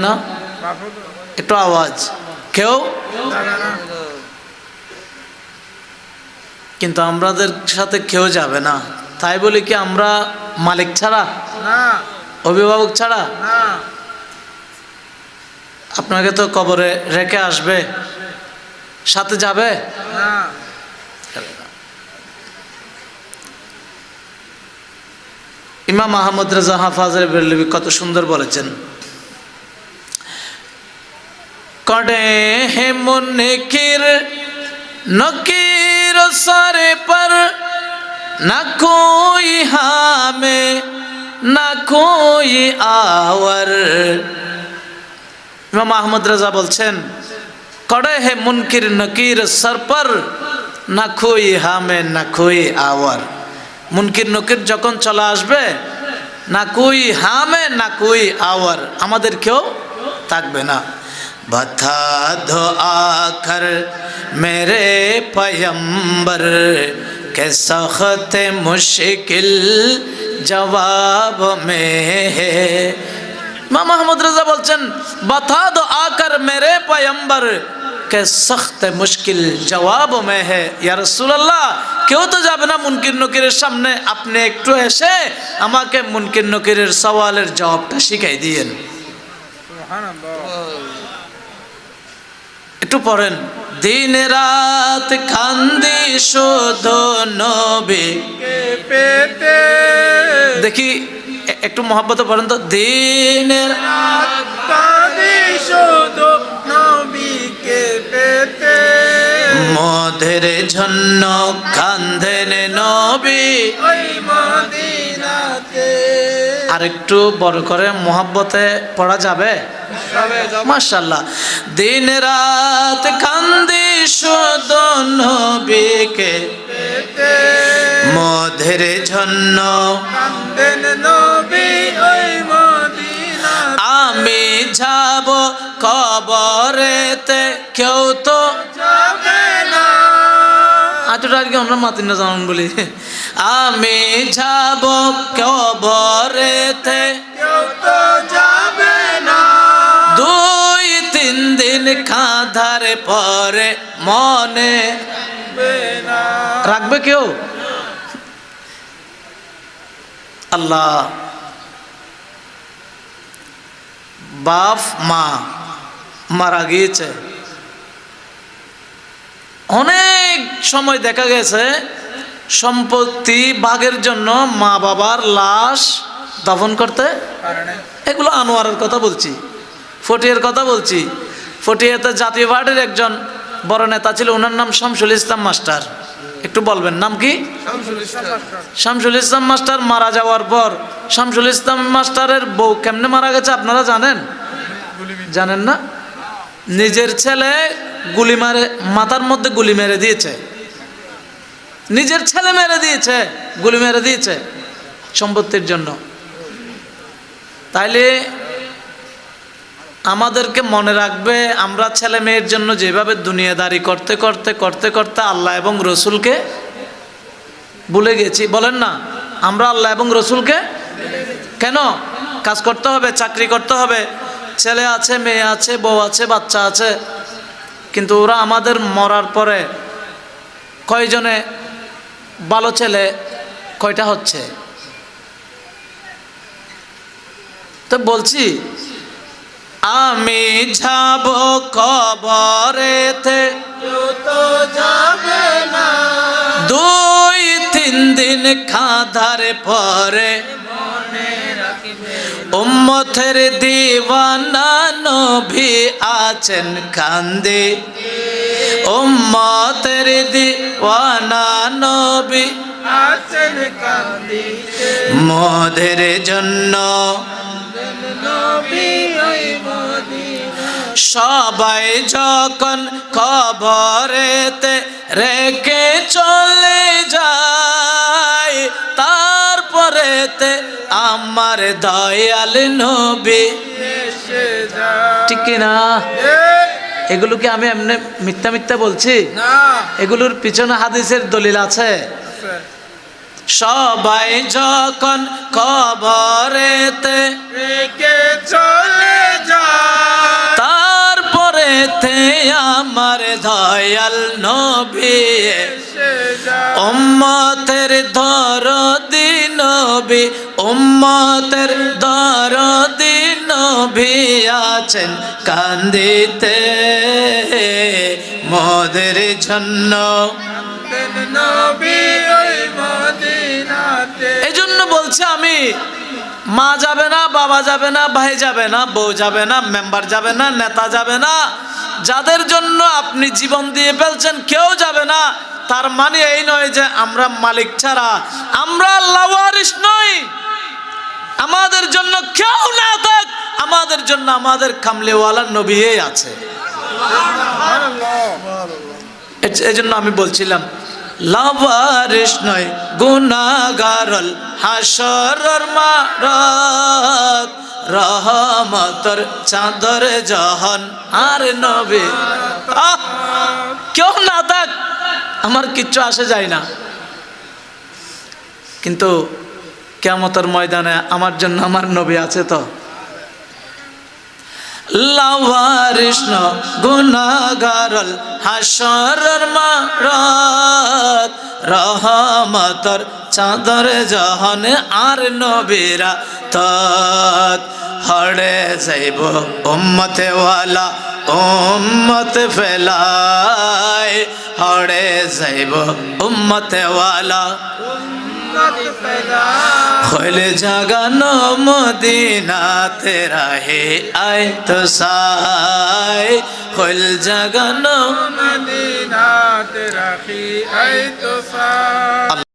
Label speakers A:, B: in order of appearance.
A: না একটু আওয়াজ কেউ, কিন্তু আমাদের সাথে কেউ যাবে না। তাই বলি কি আমরা মালিক ছাড়া, অভিভাবক ছাড়া? আপনাকে তো কবরে রেখে আসবে, সাথে যাবে? ইমাম আহমদ রেজা হাফাজের বেরলভী কত সুন্দর বলেছেন, कड़े है मुनकिर नकीर सारे पर न कोई हामे न कोई आवर। इमाम अहमद रजा बोलছেন कड़े है मुनकिर नकीर सर पर न कोई हामे न कोई आवर। मुनकिर नकीर যখন চলে আসবে না कोई हामे ना कोई आवर, আমাদের কেউ থাকবে না। बता दो आकर मेरे पैगंबर के सख्त मुश्किल जवाब में है। इमाम अहमद रजा बोलছেন बता दो आकर मेरे पैगंबर के सख्त मुश्किल जवाब में है। या रसूल अल्लाह, কেউ তো যাবে না মুনকির নকিরের সামনে, আপনি একটু এসে আমাকে মুনকির নকিরের সওয়ালের জবাবটা শিখাই দিয়েন। একটু পড়েন, দিন রাত কান্দি শুধু নবীকে পেতে। দেখি একটু মহব্বতে পড়েন তো, দিন রাত কান্দি শুধু নবীকে পেতে, মোদের জন্য কাঁদেন নবী ওই মদিনাতে। আর একটু বড় করে মহব্বতে পড়া যাবে? মাশাআল্লাহ। দিন রাত কান্দি শুধু নবীকে পেতে, মোদের জন্য কাঁদেন নবী ওই মদিনাতে। আমি যাব কবরেতে, কেউ তো যাবে না। আজটা আর কি আমরা মাতিন না জানান বলি, আমি যাব কবরেতে, কেউ তো যাবে না। 2-3 দিন কাঁধার পরে মনে রাখবে কেউ? আল্লাহ, বাপ মা মারা গিয়েছে, অনেক সময় দেখা গেছে সম্পত্তি ভাগের জন্য মা বাবার লাশ দাফন করতে, এগুলো আনোয়ারের কথা বলছি, ফটিয়ার কথা বলছি। ফটিয়াতে জাতীয় পার্টির একজন বড় নেতা ছিল, ওনার নাম শামসুল ইসলাম মাস্টার। একটু বলবেন নাম কি? শামসুল ইসলাম মাস্টার মারা যাওয়ার পর শামসুল ইসলাম মাস্টারের বউ কেমনে মারা গেছে আপনারা জানেন? জানেন না? নিজের ছেলে গুলি মারে, মাথার মধ্যে গুলি মেরে দিয়েছে, নিজের ছেলে মেরে দিয়েছে, গুলি মেরে দিয়েছে সম্পত্তির জন্য। তাইলে আমাদেরকে মনে রাখবে, আমরা ছেলে মেয়ের জন্য যেভাবে দুনিয়াদারি করতে করতে করতে করতে আল্লাহ এবং রসুলকে ভুলে গেছি। বলেন না, আমরা আল্লাহ এবং রসুলকে কেন? কাজ করতে হবে, চাকরি করতে হবে, ছেলে আছে, মেয়ে আছে, বউ আছে, বাচ্চা আছে, কিন্তু ওরা আমাদের মরার পরে কয়জনে ভালো ছেলে কয়টা হচ্ছে? তো বলছি আমি যাব কবরেতে, কেউ তো যাবে না। 2-3 দিন কাঁধার পরে মনে রাখবে, উম্মতের দিওয়ানা নবী আছেন কান্দে, উম্মতের দিওয়ানা নবী আছেন কান্দে, মোদের জন্য নবী ওই মদিনা। সবাই যখন কবরেতে রেখে চলে যায়, তারপরেতে আমার দয়াল নবী এসে যায়। ঠিক না? এগুলো কি আমি এমনি মিথ্যা মিথ্যা বলছি? এগুলোর পিছনে হাদিসের দলিল আছে। সবাই যখন কবরেতে রেখে চলে যায়, আমার দয়াল নবী উম্মতের দরদি নবী উম্মতের দরদি নবী আছেন কান্দিতে মোদের জন্য এই জন্য বলছে আমি মা যাবে না, বাবা যাবে না, ভাই যাবে না, বউ যাবে না, মেম্বার যাবে না, নেতা যাবে না, যাদের জন্য আপনি জীবন দিয়ে ফেলছেন কেউ যাবে না। তার মানে এই নয় যে আমরা মালিক ছাড়া আমরা লাওয়ারিস নই। আমাদের জন্য কেউ না থাক, আমাদের জন্য আমাদের কামলেওয়ালা নবী আছে। এই জন্য আমি বলছিলাম লাওয়ারিস নয় গুনাহগারল হাসরের মারাত রহমতের চাঁদর জাহান আর নবী কেউ না থাক আমার কিচ্ছু আসে যায় না, কিন্তু কিয়ামতের ময়দানে আমার জন্য আমার নবী আছে তো। লাওয়ারিস ন গুনাহগারল হাসরের মারাত রহমতের চাঁদর জাহান আর নবীরা তত হড়ে যাইব উম্মতে ওয়ালা উম্মত ফেলায় হড়ে যাইব উম্মতে ওয়ালা হইলে জাগানো মদিনা তেরা হে আয় তো সাই হইল জাগানো মদিনা তেরা হে আয় তো সাই।